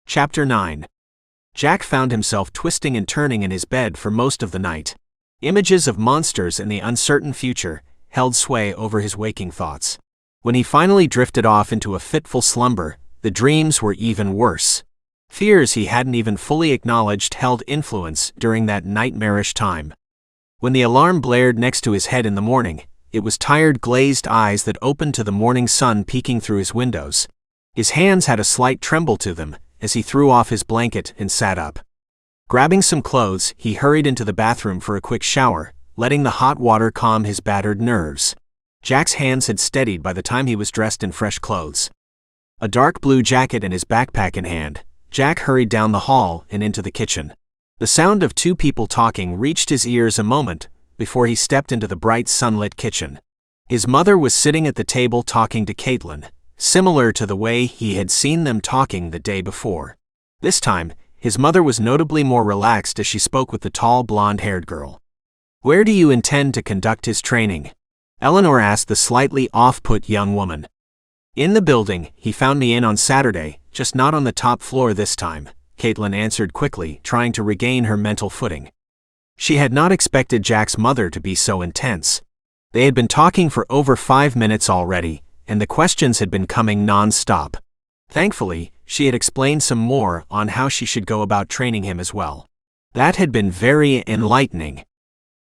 Chapter 9. Jack found himself twisting and turning in his bed for most of the night. Images of monsters and the uncertain future held sway over his waking thoughts. When he finally drifted off into a fitful slumber, the dreams were even worse. Fears he hadn't even fully acknowledged held influence during that nightmarish time. When the alarm blared next to his head in the morning, it was tired, glazed eyes that opened to the morning sun peeking through his windows. His hands had a slight tremble to them as he threw off his blanket and sat up. Grabbing some clothes, he hurried into the bathroom for a quick shower, letting the hot water calm his battered nerves. Jack's hands had steadied by the time he was dressed in fresh clothes. A dark blue jacket and his backpack in hand, Jack hurried down the hall and into the kitchen. The sound of two people talking reached his ears a moment before he stepped into the bright sunlit kitchen. His mother was sitting at the table talking to Kaitlyn, similar to the way he had seen them talking the day before. This time, his mother was notably more relaxed as she spoke with the tall blonde-haired girl. "Where do you intend to conduct his training?" Eleanor asked the slightly off-put young woman. "In the building, he found me in on Saturday, just not on the top floor this time," Kaitlyn answered quickly, trying to regain her mental footing. She had not expected Jack's mother to be so intense. They had been talking for over 5 minutes already, and the questions had been coming non-stop. Thankfully, she had explained some more on how she should go about training him as well. That had been very enlightening.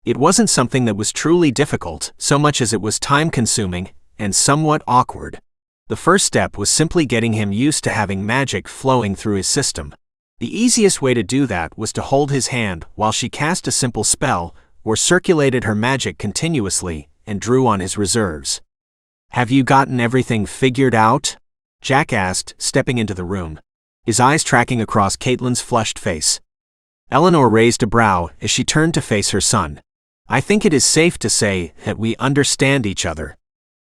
It wasn't something that was truly difficult, so much as it was time-consuming and somewhat awkward. The first step was simply getting him used to having magic flowing through his system. The easiest way to do that was to hold his hand while she cast a simple spell or circulated her magic continuously and drew on his reserves. "Have you gotten everything figured out?" Jack asked, stepping into the room, his eyes tracking across Kaitlyn's flushed face. Eleanor raised a brow as she turned to face her son. "I think it is safe to say that we understand each other."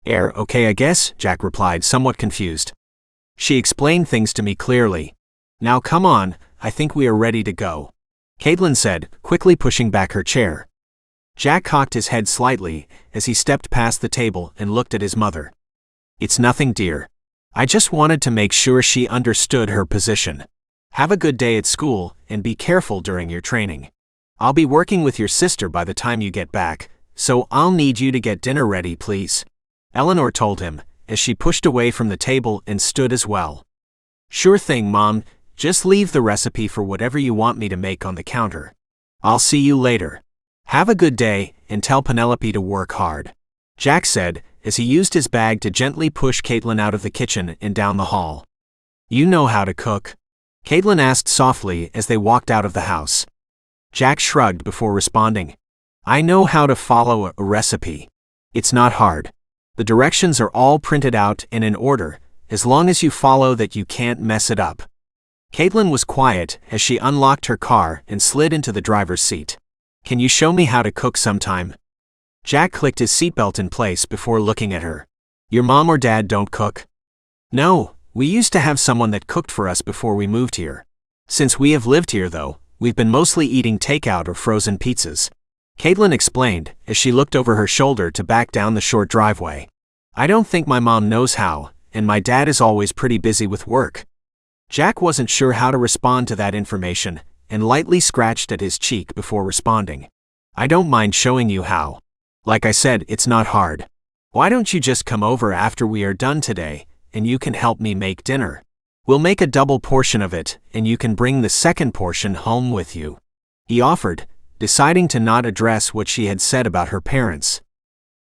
Okay, I guess," Jack replied, somewhat confused. "She explained things to me clearly. Now come on, I think we are ready to go," Kaitlyn said, quickly pushing back her chair. Jack cocked his head slightly as he stepped past the table and looked at his mother. "It's nothing, dear. I just wanted to make sure she understood her position. Have a good day at school and be careful during your training. I'll be working with your sister by the time you get back, so I'll need you to get dinner ready, please," Eleanor told him as she pushed away from the table and stood as well. "Sure thing, Mom. Just leave the recipe for whatever you want me to make on the counter. I'll see you later. Have a good day, and tell Penelope to work hard," Jack said as he used his bag to gently push Kaitlyn out of the kitchen and down the hall. "You know how to cook?" Kaitlyn asked softly as they walked out of the house. Jack shrugged before responding. "I know how to follow a recipe. It's not hard. The directions are all printed out and in order, as long as you follow that you can't mess it up." Kaitlyn was quiet as she unlocked her car and slid into the driver's seat. "Can you show me how to cook sometime?" Jack clicked his seatbelt in place before looking at her. "Your mom or dad don't cook?" "No, we used to have someone that cooked for us before we moved here. Since we have lived here, though, we've been mostly eating takeout or frozen pizzas," Kaitlyn explained as she looked over her shoulder to back down the short driveway. "I don't think my mom knows how, and my dad is always pretty busy with work." Jack wasn't sure how to respond to that information and lightly scratched at his cheek before responding. "I don't mind showing you how. Like I said, it's not hard. Why don't you just come over after we are done today, and you can help me make dinner? We'll make a double portion of it, and you can bring the second portion home with you," he offered, deciding to not address what she had said about her parents.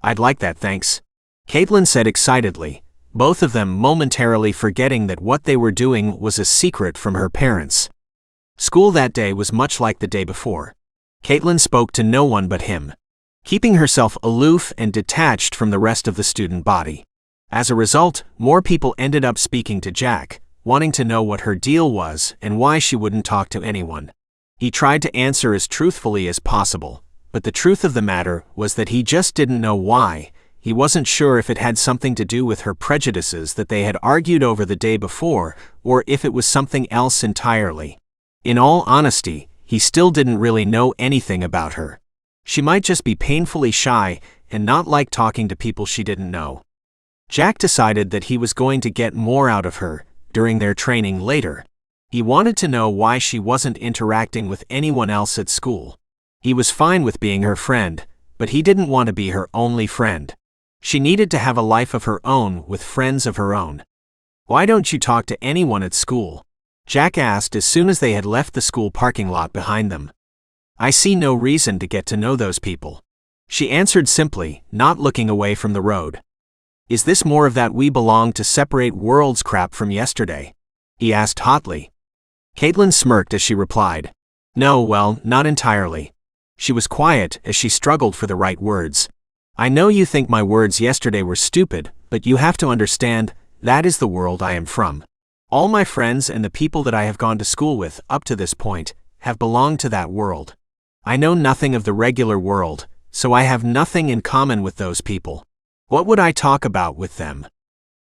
"I'd like that, thanks," Kaitlyn said excitedly, both of them momentarily forgetting that what they were doing was a secret from her parents. School that day was much like the day before. Kaitlyn spoke to no one but him, keeping herself aloof and detached from the rest of the student body. As a result, more people ended up speaking to Jack, wanting to know what her deal was and why she wouldn't talk to anyone. He tried to answer as truthfully as possible, but the truth of the matter was that he just didn't know why. He wasn't sure if it had something to do with her prejudices that they had argued over the day before, or if it was something else entirely. In all honesty, he still didn't really know anything about her. She might just be painfully shy and not like talking to people she didn't know. Jack decided that he was going to get more out of her during their training later. He wanted to know why she wasn't interacting with anyone else at school. He was fine with being her friend, but he didn't want to be her only friend. She needed to have a life of her own with friends of her own. "Why don't you talk to anyone at school?" Jack asked as soon as they had left the school parking lot behind them. "I see no reason to get to know those people," she answered simply, not looking away from the road. "Is this more of that we belong to separate worlds crap from yesterday?" he asked hotly. Kaitlyn smirked as she replied, "No, well, not entirely." She was quiet as she struggled for the right words. "I know you think my words yesterday were stupid, but you have to understand, that is the world I am from. All my friends and the people that I have gone to school with up to this point have belonged to that world. I know nothing of the regular world, so I have nothing in common with those people. What would I talk about with them?"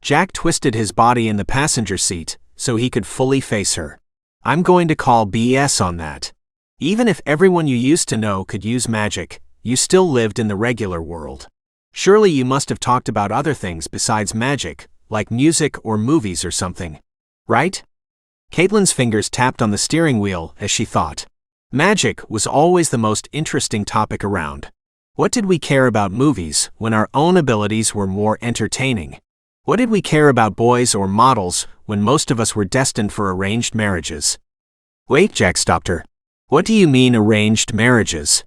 Jack twisted his body in the passenger seat so he could fully face her. "I'm going to call BS on that. Even if everyone you used to know could use magic, you still lived in the regular world. Surely you must have talked about other things besides magic, like music or movies or something. Right?" Kaitlyn's fingers tapped on the steering wheel as she thought. Magic was always the most interesting topic around. What did we care about movies when our own abilities were more entertaining? What did we care about boys or models when most of us were destined for arranged marriages? "Wait," Jack stopped her. "What do you mean arranged marriages?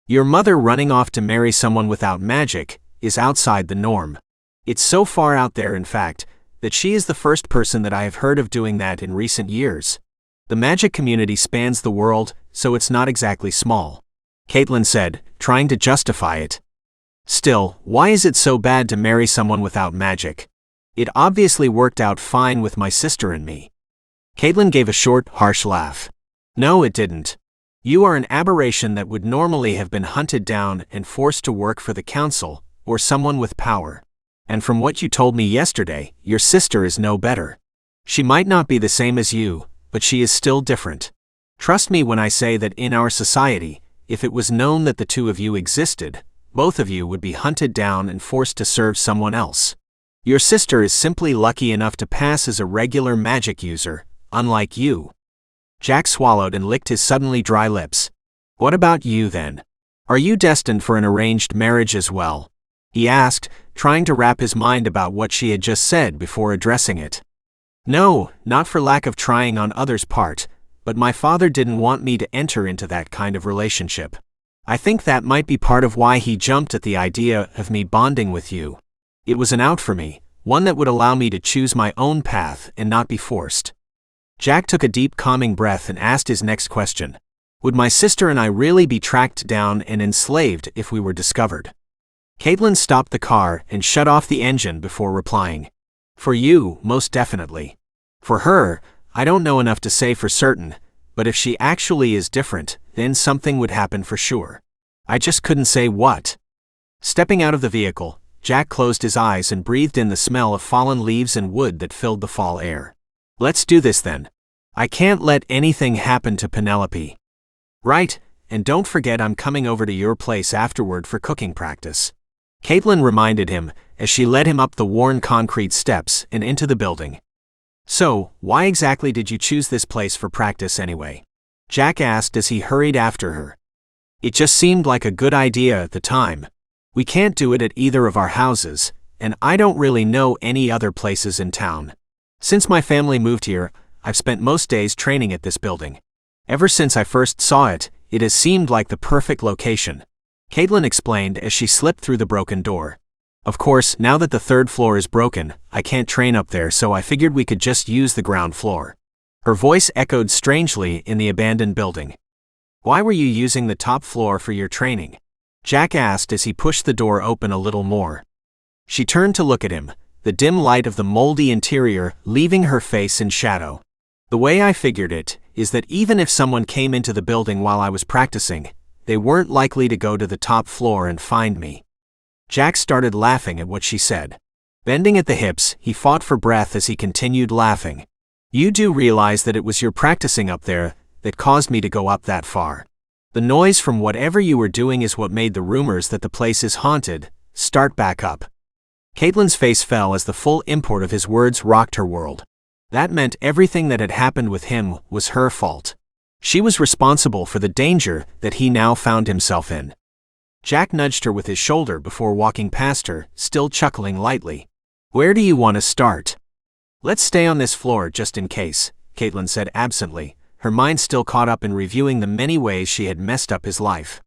Your mother running off to marry someone without magic is outside the norm. It's so far out there, in fact, that she is the first person that I have heard of doing that in recent years. The magic community spans the world, so it's not exactly small," Kaitlyn said, trying to justify it. "Still, why is it so bad to marry someone without magic? It obviously worked out fine with my sister and me." Kaitlyn gave a short, harsh laugh. "No, it didn't. You are an aberration that would normally have been hunted down and forced to work for the council, or someone with power. And from what you told me yesterday, your sister is no better. She might not be the same as you, but she is still different. Trust me when I say that in our society, if it was known that the two of you existed, both of you would be hunted down and forced to serve someone else. Your sister is simply lucky enough to pass as a regular magic user, unlike you." Jack swallowed and licked his suddenly dry lips. "What about you then? Are you destined for an arranged marriage as well?" he asked, trying to wrap his mind about what she had just said before addressing it. "No, not for lack of trying on others' part, but my father didn't want me to enter into that kind of relationship. I think that might be part of why he jumped at the idea of me bonding with you. It was an out for me, one that would allow me to choose my own path and not be forced." Jack took a deep, calming breath and asked his next question. "Would my sister and I really be tracked down and enslaved if we were discovered?" Kaitlyn stopped the car and shut off the engine before replying. "For you, most definitely. For her, I don't know enough to say for certain, but if she actually is different, then something would happen for sure. I just couldn't say what." Stepping out of the vehicle, Jack closed his eyes and breathed in the smell of fallen leaves and wood that filled the fall air. "Let's do this then. I can't let anything happen to Penelope." "Right, and don't forget I'm coming over to your place afterward for cooking practice," Kaitlyn reminded him as she led him up the worn concrete steps and into the building. "So, why exactly did you choose this place for practice anyway?" Jack asked as he hurried after her. "It just seemed like a good idea at the time. We can't do it at either of our houses, and I don't really know any other places in town. Since my family moved here, I've spent most days training at this building. Ever since I first saw it, it has seemed like the perfect location," Kaitlyn explained as she slipped through the broken door. "Of course, now that the third floor is broken, I can't train up there, so I figured we could just use the ground floor." Her voice echoed strangely in the abandoned building. "Why were you using the top floor for your training?" Jack asked as he pushed the door open a little more. She turned to look at him, the dim light of the moldy interior leaving her face in shadow. "The way I figured it is that even if someone came into the building while I was practicing, they weren't likely to go to the top floor and find me." Jack started laughing at what she said. Bending at the hips, he fought for breath as he continued laughing. "You do realize that it was your practicing up there that caused me to go up that far. The noise from whatever you were doing is what made the rumors that the place is haunted start back up." Kaitlyn's face fell as the full import of his words rocked her world. That meant everything that had happened with him was her fault. She was responsible for the danger that he now found himself in. Jack nudged her with his shoulder before walking past her, still chuckling lightly. "Where do you want to start?" "Let's stay on this floor just in case," Kaitlyn said absently, her mind still caught up in reviewing the many ways she had messed up his life.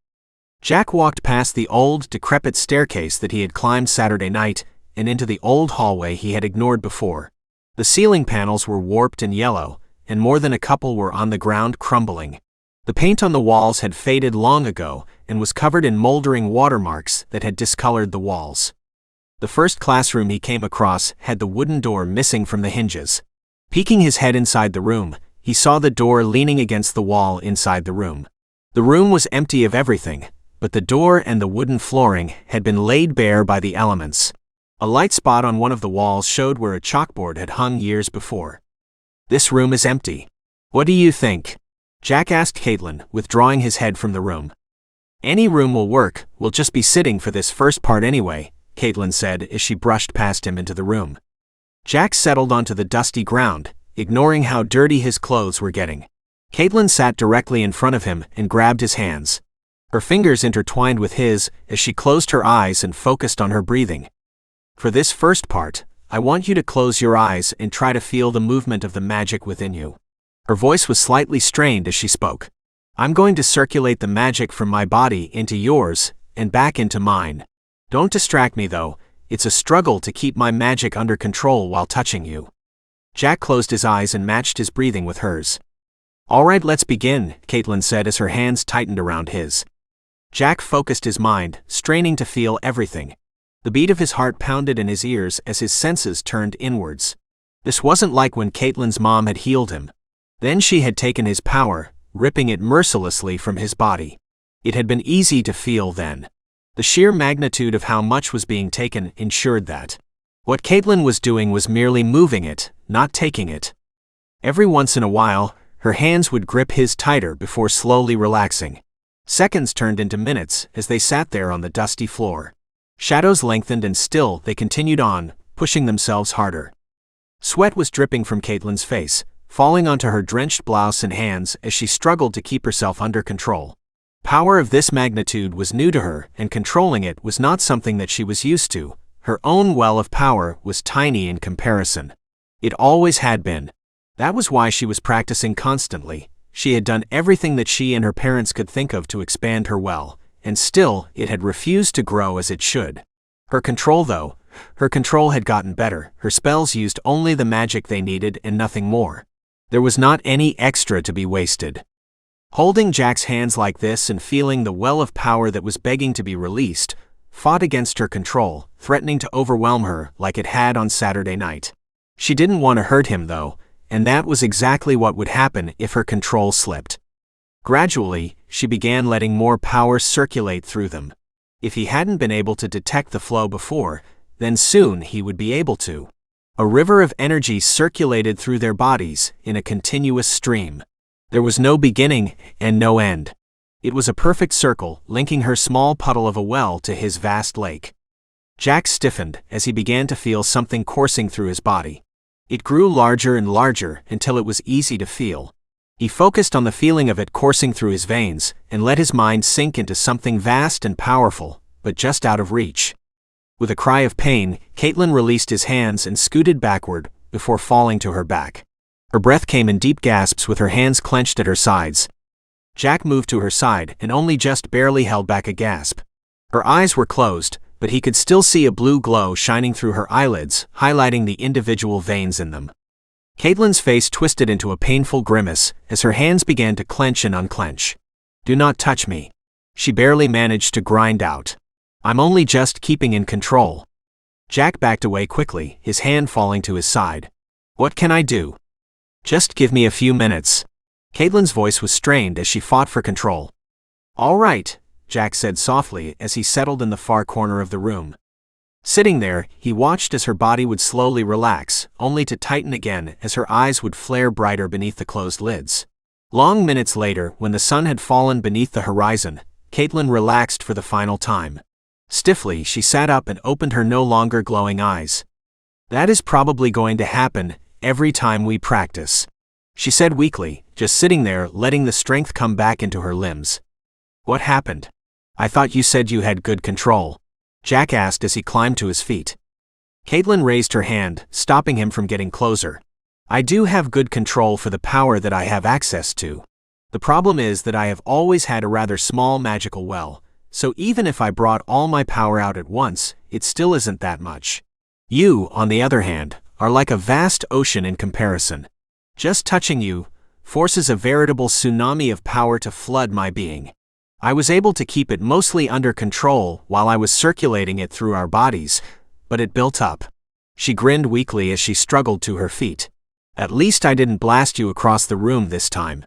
Jack walked past the old, decrepit staircase that he had climbed Saturday night and into the old hallway he had ignored before. The ceiling panels were warped and yellow, and more than a couple were on the ground crumbling. The paint on the walls had faded long ago and was covered in moldering watermarks that had discolored the walls. The first classroom he came across had the wooden door missing from the hinges. Peeking his head inside the room, he saw the door leaning against the wall inside the room. The room was empty of everything, but the door and the wooden flooring had been laid bare by the elements. A light spot on one of the walls showed where a chalkboard had hung years before. "This room is empty. What do you think?" Jack asked Kaitlyn, withdrawing his head from the room. "Any room will work, we'll just be sitting for this first part anyway," Kaitlyn said as she brushed past him into the room. Jack settled onto the dusty ground, ignoring how dirty his clothes were getting. Kaitlyn sat directly in front of him and grabbed his hands. Her fingers intertwined with his as she closed her eyes and focused on her breathing. "For this first part, I want you to close your eyes and try to feel the movement of the magic within you." Her voice was slightly strained as she spoke. "I'm going to circulate the magic from my body into yours and back into mine. Don't distract me though, it's a struggle to keep my magic under control while touching you." Jack closed his eyes and matched his breathing with hers. "All right, let's begin," Kaitlyn said as her hands tightened around his. Jack focused his mind, straining to feel everything. The beat of his heart pounded in his ears as his senses turned inwards. This wasn't like when Kaitlyn's mom had healed him. Then she had taken his power, ripping it mercilessly from his body. It had been easy to feel then. The sheer magnitude of how much was being taken ensured that what Kaitlyn was doing was merely moving it, not taking it. Every once in a while, her hands would grip his tighter before slowly relaxing. Seconds turned into minutes as they sat there on the dusty floor. Shadows lengthened and still they continued on, pushing themselves harder. Sweat was dripping from Kaitlyn's face, falling onto her drenched blouse and hands as she struggled to keep herself under control. Power of this magnitude was new to her, and controlling it was not something that she was used to. Her own well of power was tiny in comparison. It always had been. That was why she was practicing constantly. She had done everything that she and her parents could think of to expand her well, and still it had refused to grow as it should. Her control had gotten better. Her spells used only the magic they needed and nothing more. There was not any extra to be wasted. Holding Jack's hands like this and feeling the well of power that was begging to be released, fought against her control, threatening to overwhelm her like it had on Saturday night. She didn't want to hurt him though, and that was exactly what would happen if her control slipped. Gradually, she began letting more power circulate through them. If he hadn't been able to detect the flow before, then soon he would be able to. A river of energy circulated through their bodies in a continuous stream. There was no beginning and no end. It was a perfect circle, linking her small puddle of a well to his vast lake. Jack stiffened as he began to feel something coursing through his body. It grew larger and larger until it was easy to feel. He focused on the feeling of it coursing through his veins and let his mind sink into something vast and powerful, but just out of reach. With a cry of pain, Kaitlyn released his hands and scooted backward before falling to her back. Her breath came in deep gasps with her hands clenched at her sides. Jack moved to her side and only just barely held back a gasp. Her eyes were closed, but he could still see a blue glow shining through her eyelids, highlighting the individual veins in them. Kaitlyn's face twisted into a painful grimace as her hands began to clench and unclench. "Do not touch me," she barely managed to grind out. "I'm only just keeping in control." Jack backed away quickly, his hand falling to his side. "What can I do? Just give me a few minutes." Kaitlyn's voice was strained as she fought for control. "All right," Jack said softly as he settled in the far corner of the room. Sitting there, he watched as her body would slowly relax, only to tighten again as her eyes would flare brighter beneath the closed lids. Long minutes later, when the sun had fallen beneath the horizon, Kaitlyn relaxed for the final time. Stiffly, she sat up and opened her no longer glowing eyes. "That is probably going to happen every time we practice," she said weakly, just sitting there letting the strength come back into her limbs. "What happened? I thought you said you had good control," Jack asked as he climbed to his feet. Kaitlyn raised her hand, stopping him from getting closer. "I do have good control for the power that I have access to. The problem is that I have always had a rather small magical well, so even if I brought all my power out at once, it still isn't that much. You, on the other hand, are like a vast ocean in comparison. Just touching you forces a veritable tsunami of power to flood my being. I was able to keep it mostly under control while I was circulating it through our bodies, but it built up." She grinned weakly as she struggled to her feet. "At least I didn't blast you across the room this time."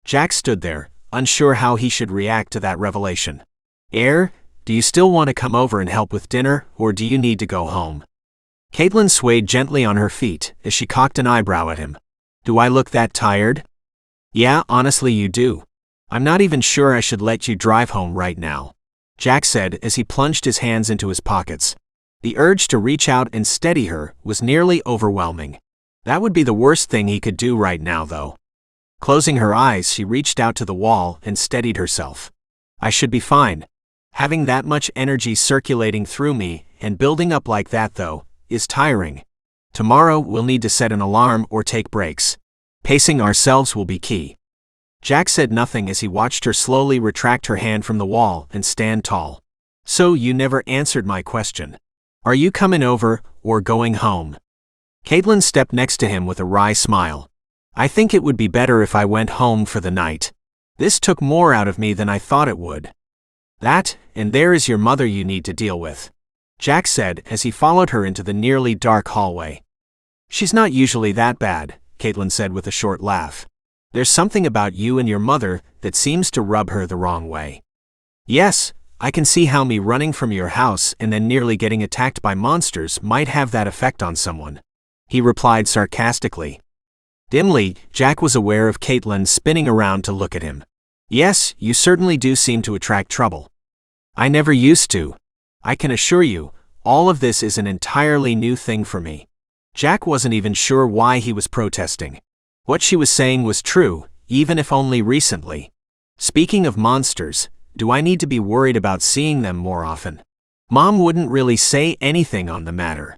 Jack stood there, unsure how he should react to that revelation. Do you still want to come over and help with dinner, or do you need to go home?" Kaitlyn swayed gently on her feet as she cocked an eyebrow at him. "Do I look that tired?" "Yeah, honestly you do. I'm not even sure I should let you drive home right now," Jack said as he plunged his hands into his pockets. The urge to reach out and steady her was nearly overwhelming. That would be the worst thing he could do right now, though. Closing her eyes, she reached out to the wall and steadied herself. "I should be fine. Having that much energy circulating through me and building up like that, though, is tiring. Tomorrow we'll need to set an alarm or take breaks. Pacing ourselves will be key." Jack said nothing as he watched her slowly retract her hand from the wall and stand tall. "So you never answered my question. Are you coming over or going home?" Kaitlyn stepped next to him with a wry smile. "I think it would be better if I went home for the night. This took more out of me than I thought it would." "That, and there is your mother you need to deal with," Jack said as he followed her into the nearly dark hallway. "She's not usually that bad," Kaitlyn said with a short laugh. "There's something about you and your mother that seems to rub her the wrong way." "Yes, I can see how me running from your house and then nearly getting attacked by monsters might have that effect on someone," he replied sarcastically. Dimly, Jack was aware of Kaitlyn spinning around to look at him. "Yes, you certainly do seem to attract trouble." "I never used to. I can assure you, all of this is an entirely new thing for me." Jack wasn't even sure why he was protesting. What she was saying was true, even if only recently. "Speaking of monsters, do I need to be worried about seeing them more often?" Mom wouldn't really say anything on the matter.